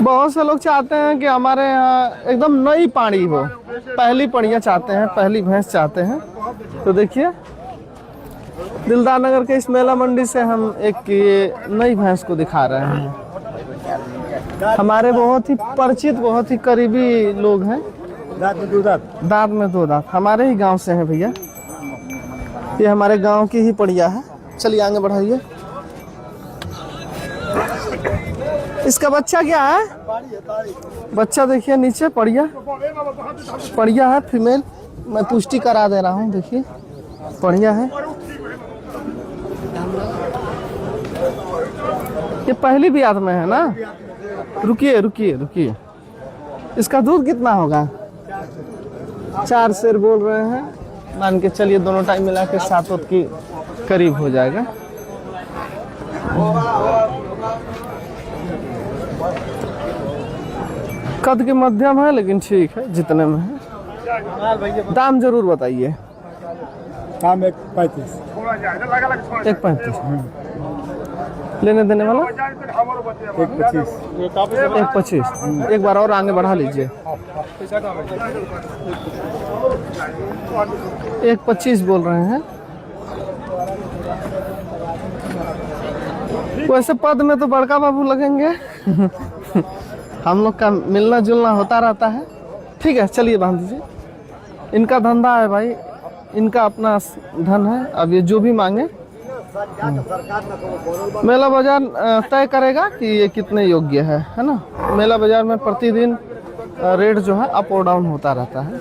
बहुत से लोग चाहते हैं कि हमारे यहाँ एकदम नई पाड़ी हो, पहली पड़ियाँ चाहते हैं, पहली भैंस चाहते हैं। तो देखिए दिलदार नगर के इस मेला मंडी से हम एक ये नई भैंस को दिखा रहे हैं। हमारे बहुत ही परिचित, बहुत ही करीबी लोग हैं। दांत में दो दांत, दांत में दो दांत, हमारे ही गांव से हैं भैया। ये हमारे गांव की ही पड़िया है। चलिए आगे बढ़ाइए। इसका बच्चा क्या है? बच्चा देखिए नीचे पड़िया है, फीमेल। मैं पुष्टि करा दे रहा हूँ, देखिए पड़िया है। ये पहली ब्यात में है ना? रुकिए रुकिए रुकिए। इसका दूध कितना होगा? 4 सेर बोल रहे हैं, मान के चलिए दोनों टाइम मिला के 7 के करीब हो जाएगा। कद के मध्यम है, लेकिन ठीक है जितने में है। दाम जरूर बताइए। दाम 1.35। 1.35 लेने देने वाला 1.25। 1.25। एक बार और आगे बढ़ा लीजिए। 1.25 बोल रहे हैं। वैसे पद में तो बड़का बाबू लगेंगे। हम लोग का मिलना जुलना होता रहता है। ठीक है चलिए बांध दीजिए। इनका धंधा है भाई, इनका अपना धन है। अब ये जो भी मांगे, मेला बाजार तय करेगा कि ये कितने योग्य है ना। मेला बाजार में प्रतिदिन रेट जो है अप और डाउन होता रहता है।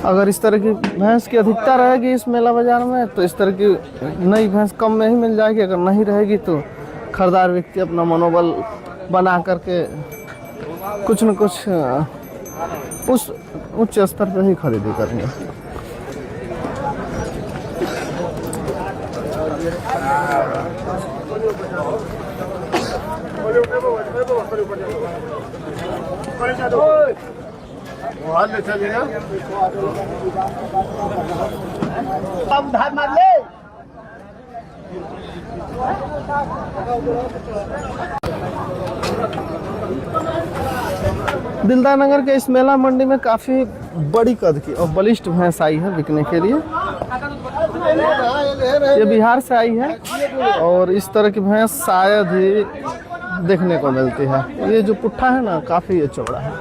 अगर इस तरह की भैंस की अधिकता रहेगी इस मेला बाजार में, तो इस तरह की नई भैंस कम में ही मिल जाएगी। अगर नहीं रहेगी तो खरीदार व्यक्ति अपना मनोबल बना करके कुछ न कुछ उस उच्च स्तर पर ही खरीदी करेंगे। उधार मार ले। दिलदार नगर के इस मेला मंडी में काफी बड़ी कद की और बलिष्ठ भैंस आई है बिकने के लिए। ये बिहार से आई है और इस तरह की भैंस शायद ही देखने को मिलती है। ये जो पुट्ठा है ना, काफी ये चौड़ा है।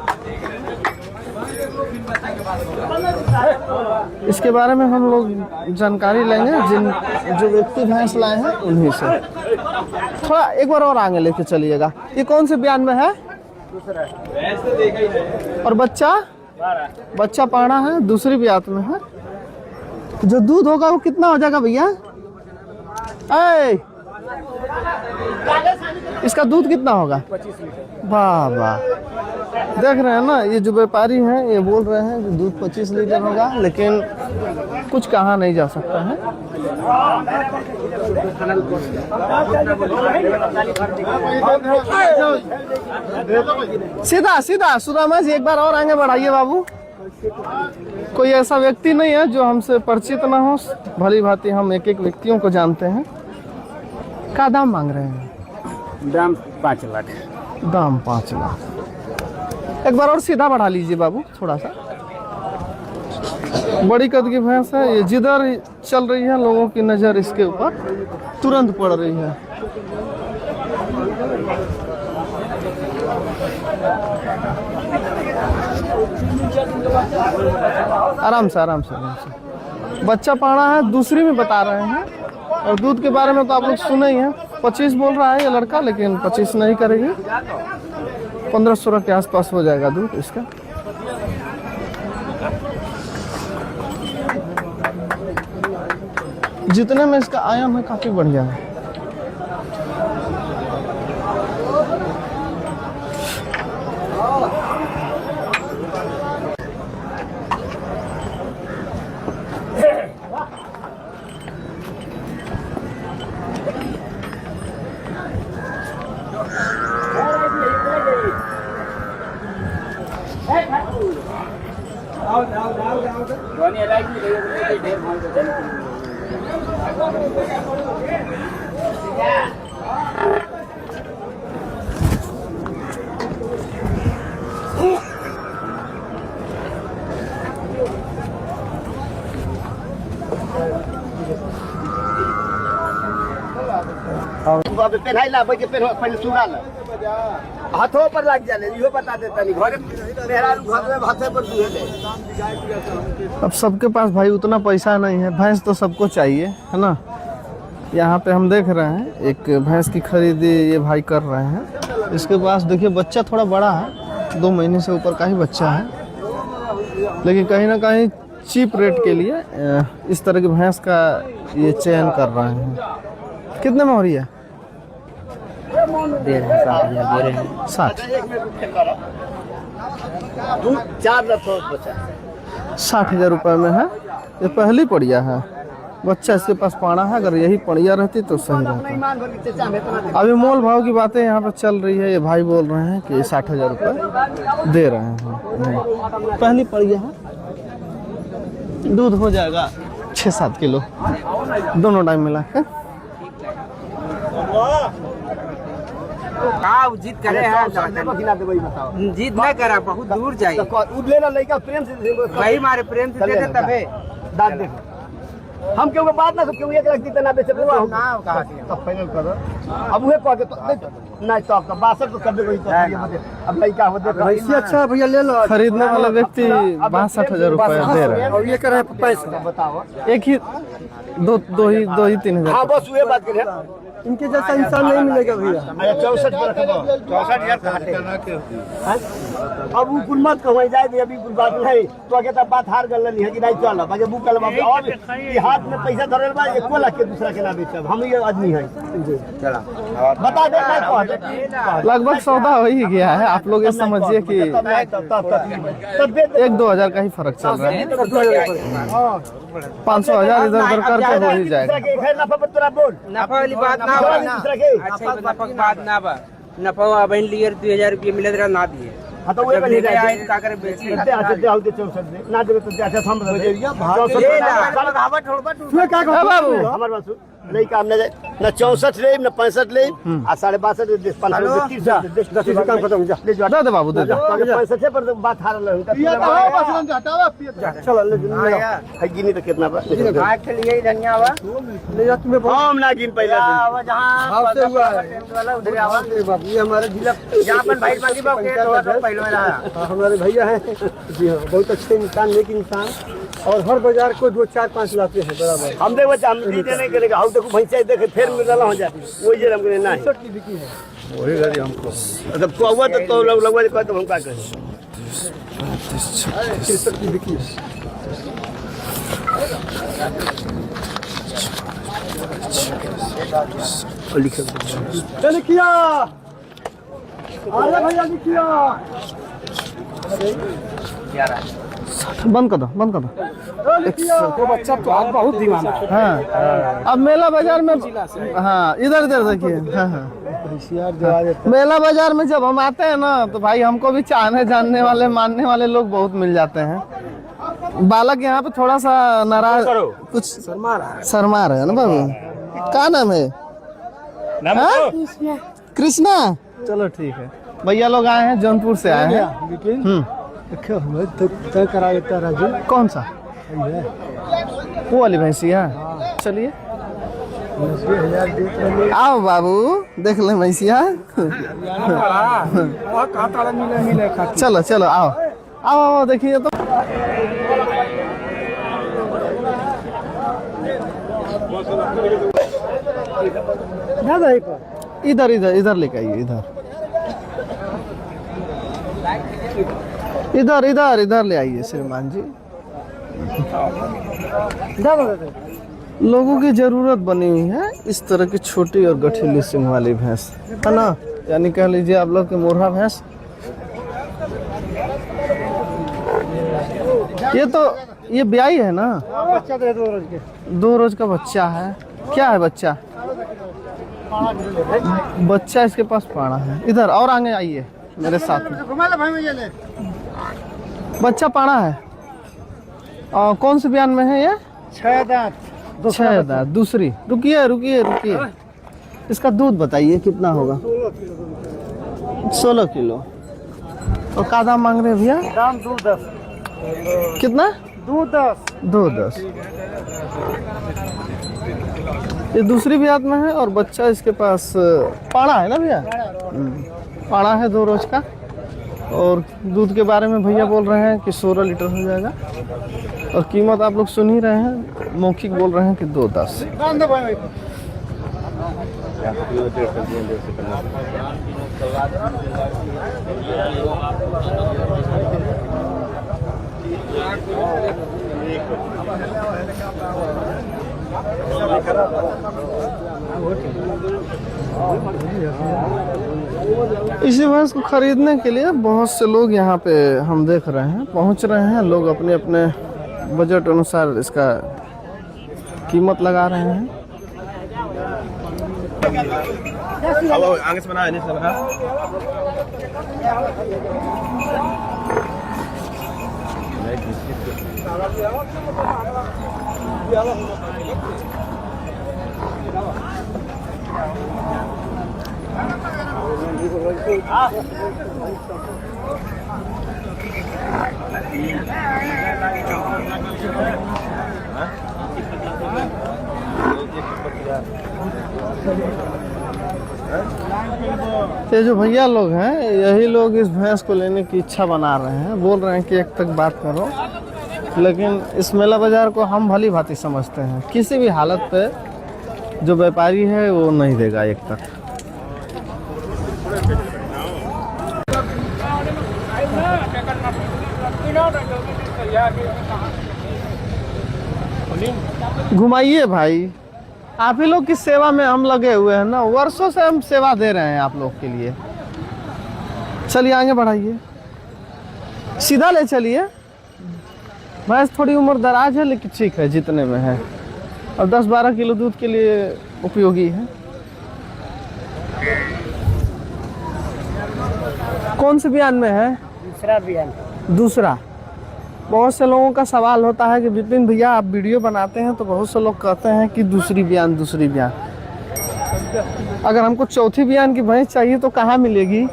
इसके बारे में हम लोग जानकारी लेंगे जो व्यक्ति भैंस लाए हैं उन्हीं से। थोड़ा एक बार और आगे लेके चलिएगा। ये कौन से बयान में है? और बच्चा पाड़ा है, दूसरी ब्यात में है। जो दूध होगा वो कितना हो जाएगा भैया? इसका दूध कितना होगा? 25 लीटर। वाह वाह, देख रहे हैं ना, ये जो व्यापारी हैं ये बोल रहे हैं कि दूध 25 लीटर होगा, लेकिन कुछ कहा नहीं जा सकता है। सीधा सीधा सुदामा जी, एक बार और आगे बढ़ाइए बाबू। कोई ऐसा व्यक्ति नहीं है जो हमसे परिचित ना हो। भली भांति हम एक एक व्यक्तियों को जानते हैं। क्या दाम मांग रहे हैं? दाम 5 लाख। दाम 5 लाख। एक बार और सीधा बढ़ा लीजिए बाबू थोड़ा सा। बड़ी कद की भैंस है ये, जिधर चल रही है लोगों की नज़र इसके ऊपर तुरंत पड़ रही है। आराम से आराम से आराम से। बच्चा पाना है, दूसरी में बता रहे हैं। और दूध के बारे में तो आप लोग सुने ही हैं। 25 बोल रहा है ये लड़का, लेकिन 25 नहीं करेगी। 15-16 के आसपास हो जाएगा दूध इसका। जितने में इसका आयाम है काफी बढ़िया है। पेन्हाइला बैठ के पहले सुगा ला हाथों पर लग जाले इहो बता देता नहीं घर मेहरा घर में हाथे पर दुहे। अब सबके पास भाई उतना पैसा नहीं है, भैंस तो सबको चाहिए है ना। यहाँ पे हम देख रहे हैं एक भैंस की खरीदी ये भाई कर रहे हैं। इसके पास देखिए बच्चा थोड़ा बड़ा है, 2 महीने से ऊपर का ही बच्चा है, लेकिन कहीं ना कहीं चीप रेट के लिए इस तरह की भैंस का ये चयन कर रहे हैं। कितने में हो रही है? दे रहे हैं 60,000 दे रहे हैं 60 2 4 रथ बचा 60,000 रुपये में है। ये पहली पड़िया है, बच्चा इसके पास पाना है। अगर यही पड़िया रहती तो सही रहता। अभी मोल भाव की बातें यहाँ पर चल रही है। ये भाई बोल रहे हैं कि 60,000 रुपये दे रहे हैं। पहली पड़िया है, दूध हो जाएगा 6-7 किलो दोनों टाइम मिला के। जीत करे हैं जीत नहीं करा बहुत दूर जाए प्रेम से भाई मारे प्रेम से दे तबे दाद दे हम क्यों बात ना क्यों एक रख दी ना बेचे हम तब फाइनल करो अब वो कह के नहीं तो आपका 62 तो कर दे वही अब लड़का हो दे इससे अच्छा भैया ले लो। खरीदने वाला व्यक्ति 62,000 रुपये दे रहे हैं। और ये करे पैसा बताओ एक ही दो ही 3,000। हाँ बस ये बात करें इनके जैसा इंसान नहीं मिलेगा भैया। 64 पर रखो 64,000 अब वो कुल मत कहो जाए दे अभी कुल बात नहीं तो आगे तब बात हार गल नहीं है कि नहीं चल बाजे बुक कर बाबू और ये हाथ में पैसा धरल बा 1 लाख के दूसरा के ना बेचब हम ये आदमी है चला बता दे मैं लगभग सौदा हो ही गया है। आप लोग ये समझिए कि 1-2 हज़ार का ही फर्क चल रहा है। 500,000 इधर उधर करके हो ही जाएगा। नफा वाली बात ना बा अच्छा नफा की बात ना बा नफा बहन लिए 2,000 रुपये मिले तेरा ना दिए हाँ तो वो नहीं जाए का करे बेची ना देवे तो अच्छा हम बाबू हमारे पास नहीं काम ना जाए ना 64 ले ना 65 ले आ 62.5 15 काम खत्म जा ले जा दे बाबू दे 65 पर बात हार ल चलो ले है गिनी तो कितना बा गाय के लिए ही धनिया बा ले जा तुम्हें हम ना गिन पहला जहां से हुआ वाला उधर आवा बाबू ये हमारे जिला यहां पर भाई बाकी बा के थोड़ा पहले में रहा हमारे भैया है जी हां बहुत अच्छे इंसान नेक इंसान और हर बाजार को 2-4-5 लाते हैं बराबर। हम देखो हम दीजिए नहीं करेगा हम देखो भैंसा देखे फिर मिलना हो जाती वही जे हमको नहीं है की बिकी है वही गाड़ी हमको जब को हुआ तो लोग लगवा दे तो हम क्या करें 63 की बिकी लिख चल किया अरे भैया लिखिया बंद कर दो। तो बच्चा तो आज बहुत दीवाना है। हाँ अब मेला बाजार में हाँ इधर देखिए हाँ। मेला बाजार में जब हम आते हैं ना तो भाई हमको भी चाहने जानने वाले मानने वाले लोग बहुत मिल जाते हैं। बालक यहाँ पे थोड़ा सा नाराज कुछ शर्मा रहे है ना बाबू। क्या नाम है? कृष्णा। चलो ठीक है। भैया लोग आए हैं जौनपुर से आए हैं। करा देता राजू कौन सा? वो वाली भैंसिया। चलिए आओ बाबू देख ले भैंसिया। चलो चलो आओ आओ आओ देखिए तो इधर इधर इधर लेके आइए इधर इधर इधर ले आइए श्रीमान जी। लोगों की जरूरत बनी हुई है इस तरह की छोटी और गठीली सिंग वाली भैंस है ना, यानी कह लीजिए आप लोग के मोरहा भैंस। ये ब्याई है ना? बच्चा तो 2 रोज के 2 रोज का बच्चा है। क्या है बच्चा? बच्चा इसके पास पाड़ा है। इधर और आगे आइए मेरे साथ में। बच्चा पाड़ा है। और कौन से बयान में है ये? 6 दांत। 6 दांत दूसरी। रुकिए रुकिए रुकिए, इसका दूध बताइए कितना होगा? 16 किलो। और का दाम मांग रहे हैं भैया? दाम 2.10। कितना? 2.10। 2.10। ये दूसरी ब्यात में है और बच्चा इसके पास पाड़ा है ना भैया? पाड़ा है 2 रोज का। और दूध के बारे में भैया बोल रहे हैं कि 16 लीटर हो जाएगा। और कीमत आप लोग सुन ही रहे हैं, मौखिक बोल रहे हैं कि 2.10। इसी भैंस को खरीदने के लिए बहुत से लोग यहाँ पे हम देख रहे हैं पहुँच रहे हैं। लोग अपने अपने बजट अनुसार इसका कीमत लगा रहे हैं। आगे से बना, नीचे से बना। ये जो भैया लोग हैं, यही लोग इस भैंस को लेने की इच्छा बना रहे हैं। बोल रहे हैं कि 1 तक बात करो, लेकिन इस मेला बाजार को हम भली भांति समझते हैं। किसी भी हालत पे जो व्यापारी है वो नहीं देगा 1 तक। घुमाइए भाई, आप ही लोग की सेवा में हम लगे हुए हैं ना, वर्षों से हम सेवा दे रहे हैं आप लोग के लिए। चलिए आगे बढ़ाइए, सीधा ले चलिए। भैंस थोड़ी उम्र दराज है लेकिन ठीक है जितने में है, और 10-12 किलो दूध के लिए उपयोगी है। कौन से बयान में है? दूसरा बयान। दूसरा। बहुत से लोगों का सवाल होता है कि विपिन भैया आप वीडियो बनाते हैं तो बहुत से लोग कहते हैं कि दूसरी बयान दूसरी बयान। अगर हमको चौथी बयान की भैंस चाहिए तो कहाँ मिलेगी?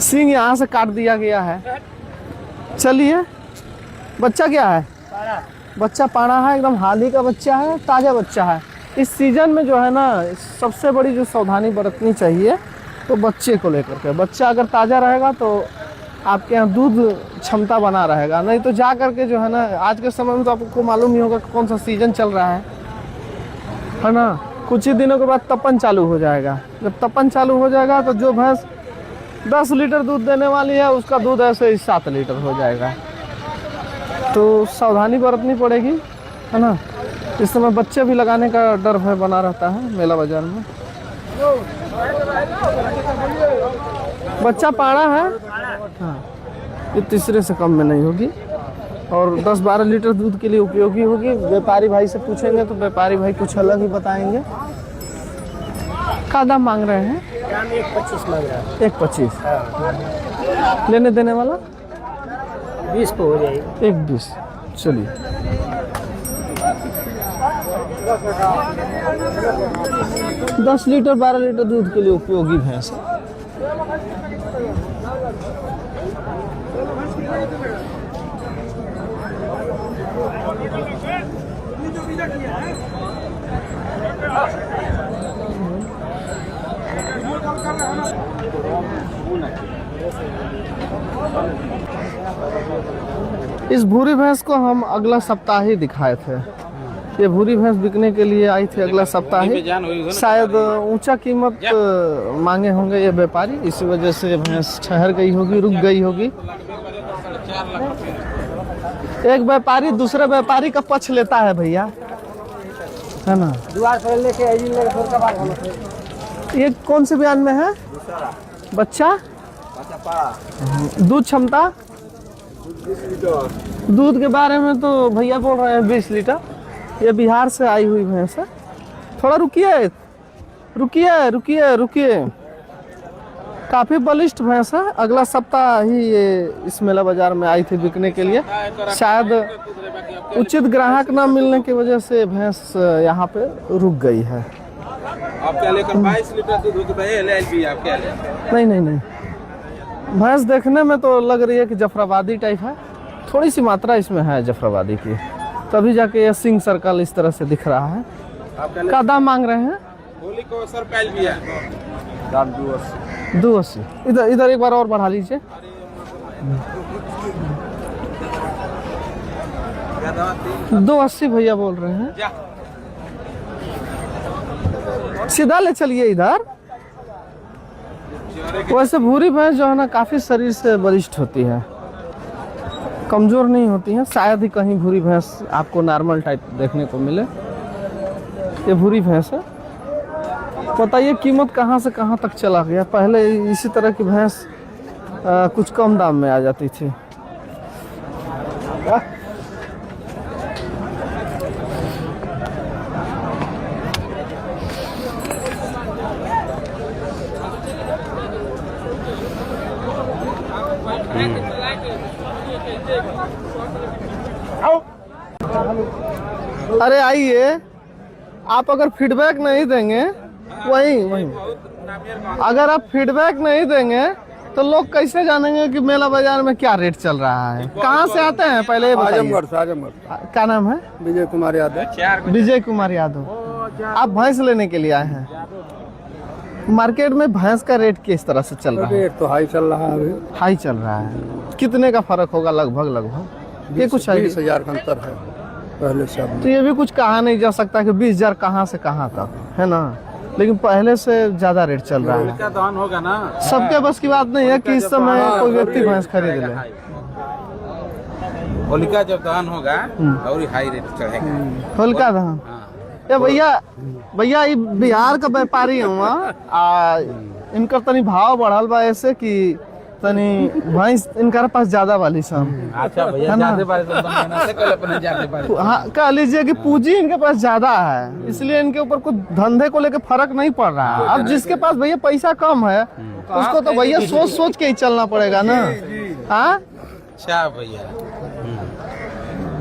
सींग यहाँ से काट दिया गया है। चलिए, बच्चा क्या है? बच्चा पाड़ा है, एकदम हाल ही का बच्चा है, ताज़ा बच्चा है। इस सीजन में जो है ना, सबसे बड़ी जो सावधानी बरतनी चाहिए तो बच्चे को लेकर के। बच्चा अगर ताज़ा रहेगा तो आपके यहाँ दूध क्षमता बना रहेगा, नहीं तो जा करके जो है ना, आज के समय में तो आपको मालूम ही होगा कौन सा सीजन चल रहा है ना। कुछ ही दिनों के बाद तपन चालू हो जाएगा। जब तपन चालू हो जाएगा तो जो भैंस 10 लीटर दूध देने वाली है उसका दूध ऐसे ही 7 लीटर हो जाएगा। तो सावधानी बरतनी पड़ेगी, है ना। इस समय बच्चे भी लगाने का डर भय बना रहता है मेला बाजार में। बच्चा पाड़ा है, हाँ, ये तीसरे से कम में नहीं होगी और 10-12 लीटर दूध के लिए उपयोगी होगी। व्यापारी भाई से पूछेंगे तो व्यापारी भाई कुछ अलग ही बताएंगे। क्या दाम मांग रहे हैं? 1.25 मांग रहा है। 1.25। लेने देने वाला 20 को हो जाएगी। 1.20। चलिए, दस लीटर 12 लीटर दूध के लिए उपयोगी भैंस है। इस भूरी भैंस को हम अगला सप्ताह ही दिखाए थे। ये भूरी भैंस बिकने के लिए आई थी अगला सप्ताह ही। शायद ऊंचा कीमत मांगे होंगे ये व्यापारी, इसी वजह से भैंस ठहर गई होगी, रुक गई होगी। एक व्यापारी दूसरे व्यापारी का पक्ष लेता है भैया, है ना। ये कौन से बयान में है? बच्चा दूध क्षमता, दूध के बारे में तो भैया बोल रहे हैं 20 लीटर। ये बिहार से आई हुई भैंस है। थोड़ा रुकिए रुकिए रुकिए रुकिए, काफी बलिष्ठ भैंस है। अगला सप्ताह ही ये इस मेला बाजार में आई थी बिकने के लिए। शायद उचित ग्राहक न मिलने की वजह से भैंस यहाँ पे रुक गई है। आप क्या लेकर 22 लीटर दूध होता है LLP आप क्या ले? नहीं नहीं नहीं, भैंस देखने में तो लग रही है कि जफराबादी टाइप है, थोड़ी सी मात्रा इसमें है जफराबादी की, तभी जाके ये सिंह सर्कल इस तरह से दिख रहा है। क्या दाम मांग रहे हैं? होली को सर पहल भी है दाम 280। इधर इधर एक बार और बढ़ा लीजिए। 280 भैया बोल रहे हैं। सीधा ले चलिए इधर। वैसे भूरी भैंस जो है ना काफी शरीर से बलिष्ठ होती है, कमजोर नहीं होती है। शायद ही कहीं भूरी भैंस आपको नॉर्मल टाइप देखने को मिले। ये भूरी भैंस है। बताइए कीमत कहाँ से कहाँ तक चला गया। पहले इसी तरह की भैंस कुछ कम दाम में आ जाती थी। अरे आइए, आप अगर फीडबैक नहीं देंगे, वही अगर आप फीडबैक नहीं देंगे तो लोग कैसे जानेंगे कि मेला बाजार में क्या रेट चल रहा है। कहाँ से आते हैं पहले ये बताइए। आजमगढ़। क्या नाम है? विजय कुमार यादव। विजय कुमार यादव। आप भैंस लेने के लिए आए हैं। मार्केट में भैंस का रेट किस तरह से चल रहा है? रेट तो हाई चल रहा है अभी। हाई चल रहा है। कितने का फर्क होगा लगभग? ये कुछ 20,000 का अंतर है पहले से। तो ये भी कुछ कहा नहीं जा सकता कि 20,000 कहाँ से कहाँ तक है ना, लेकिन पहले से ज्यादा रेट चल रहा है। दान होगा ना, सबके बस की बात नहीं है कि इस समय कोई व्यक्ति भैंस खरीद ले। होलिका जब दान होगा और हाई रेट चढ़ेगा। होलिका दहन। ये भैया ये बिहार का व्यापारी हूँ। इनका तनी भाव बढ़ल बा ऐसे कि तनी भैंस इनका पास ज्यादा वाली सब। अच्छा भैया, हाँ, कह लीजिए कि पूंजी इनके पास ज्यादा है, इसलिए इनके ऊपर कुछ धंधे को लेकर फर्क नहीं पड़ रहा है। अब जिसके पास भैया पैसा कम है उसको तो भैया सोच के ही चलना पड़ेगा ना। हाँ अच्छा भैया।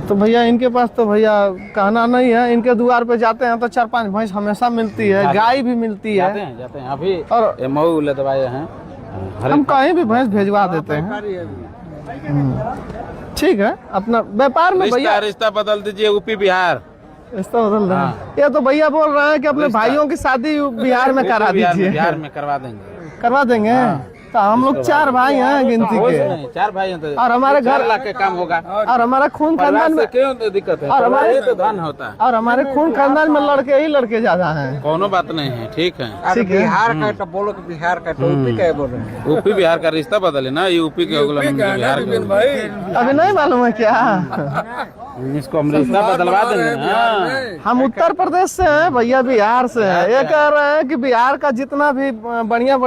तो भैया इनके पास तो भैया कहना नहीं है। इनके द्वार पे जाते हैं तो 4-5 भैंस हमेशा मिलती है, गाय भी मिलती है। जाते हैं अभी और मऊ लदवाए हैं, हम कहीं भी भैंस भेजवा देते हैं। ठीक है, अपना व्यापार में भैया रिश्ता बदल दीजिए। यूपी बिहार रिश्ता बदल रहा है। ये तो भैया बोल रहे हैं कि अपने भाइयों की शादी बिहार में करा दीजिए। बिहार में करवा देंगे। तो हम लोग 4 भाई हैं गिनती के। 4 भाई हैं तो और हमारे घर ला के काम होगा। और हमारा खून खानदान में क्यों दिक्कत है? और हमारे तो धन होता है। और हमारे खून खानदान में लड़के ज्यादा हैं। कोनो बात नहीं है, ठीक है। ठीक है। बिहार का तो बोलो कि बिहार का तो यूपी का बोल रहे हैं। यूपी बिहार का रिश्ता बदले ना, यूपी के हो गया बिहार के। अभी नहीं मालूम है क्या? इसको हम रिश्ता बदलवा देंगे। हम उत्तर प्रदेश से हैं, भैया बिहार से हैं। ये कह रहे हैं कि बिहार का जितना भी बढ़िया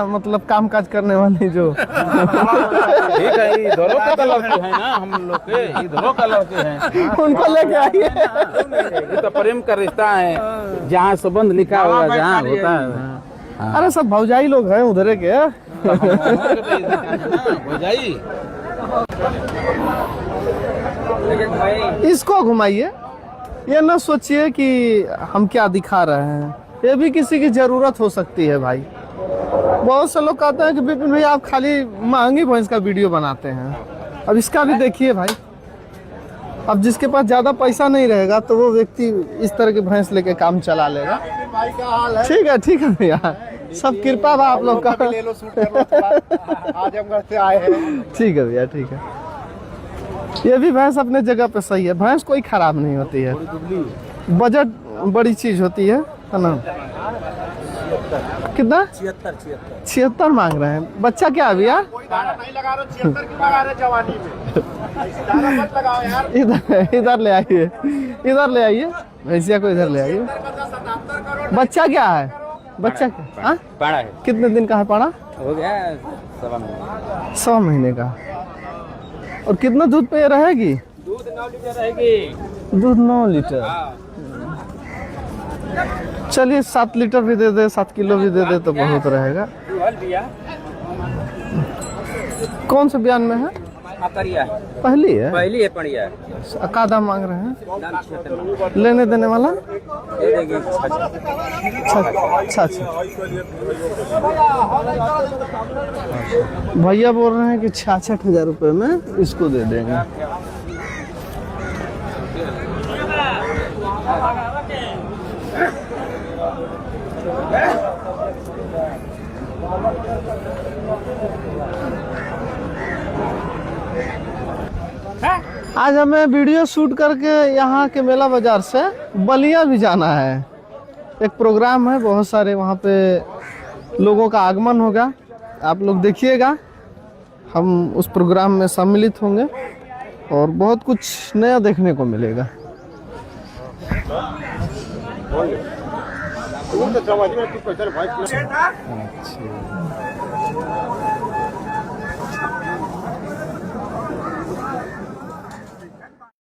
मतलब कामकाज करने वाली जो ठीक है, इधरों के लड़के हैं ना, हम लोग के इधरों का लड़के हैं, उनको लेके आइए। ये तो प्रेम का रिश्ता है, जहाँ संबंध लिखा होगा जहाँ होता है। अरे सब भौजाई लोग हैं उधर के। भौजाई इसको घुमाइए। ये ना सोचिए कि हम क्या दिखा रहे हैं, ये भी किसी की जरूरत हो सकती है भाई। बहुत से लोग कहते हैं कि विपिन भाई आप खाली महंगी भैंस का वीडियो बनाते हैं। अब इसका भी देखिए भाई। अब जिसके पास ज्यादा पैसा नहीं रहेगा तो वो व्यक्ति इस तरह की भैंस लेके काम चला लेगा। ठीक है भैया, सब कृपा बा आप लोग का। आजमगढ़ से आए हैं। ठीक है भैया, ठीक है। ये भी भैंस अपने जगह पे सही है। भैंस कोई खराब नहीं होती है। बजट बड़ी चीज होती है ना। कितना? 76 मांग रहे हैं। बच्चा क्या है भैया? इधर ले आइए, भैंसिया को इधर ले आइए। बच्चा क्या है? बच्चा क्या? पाड़ा है। कितने दिन का है पाड़ा? हो गया 100 महीने का। और कितना दूध पे रहेगी? दूध 9 लीटर रहेगी। दूध 9 लीटर। चलिए 7 लीटर भी दे दे, 7 किलो भी दे दे तो बहुत रहेगा। कौन से बयान में है? करिया है, पहली है। पहली है पड़िया है। का दाम मांग रहे हैं? दाम 76 लेने देने वाला? दे देंगे। अच्छा। भैया बोल रहे हैं कि 66,000 रुपये में इसको दे देंगे। आज हमें वीडियो शूट करके यहाँ के मेला बाजार से बलिया भी जाना है। एक प्रोग्राम है, बहुत सारे वहाँ पे लोगों का आगमन होगा। आप लोग देखिएगा, हम उस प्रोग्राम में सम्मिलित होंगे और बहुत कुछ नया देखने को मिलेगा।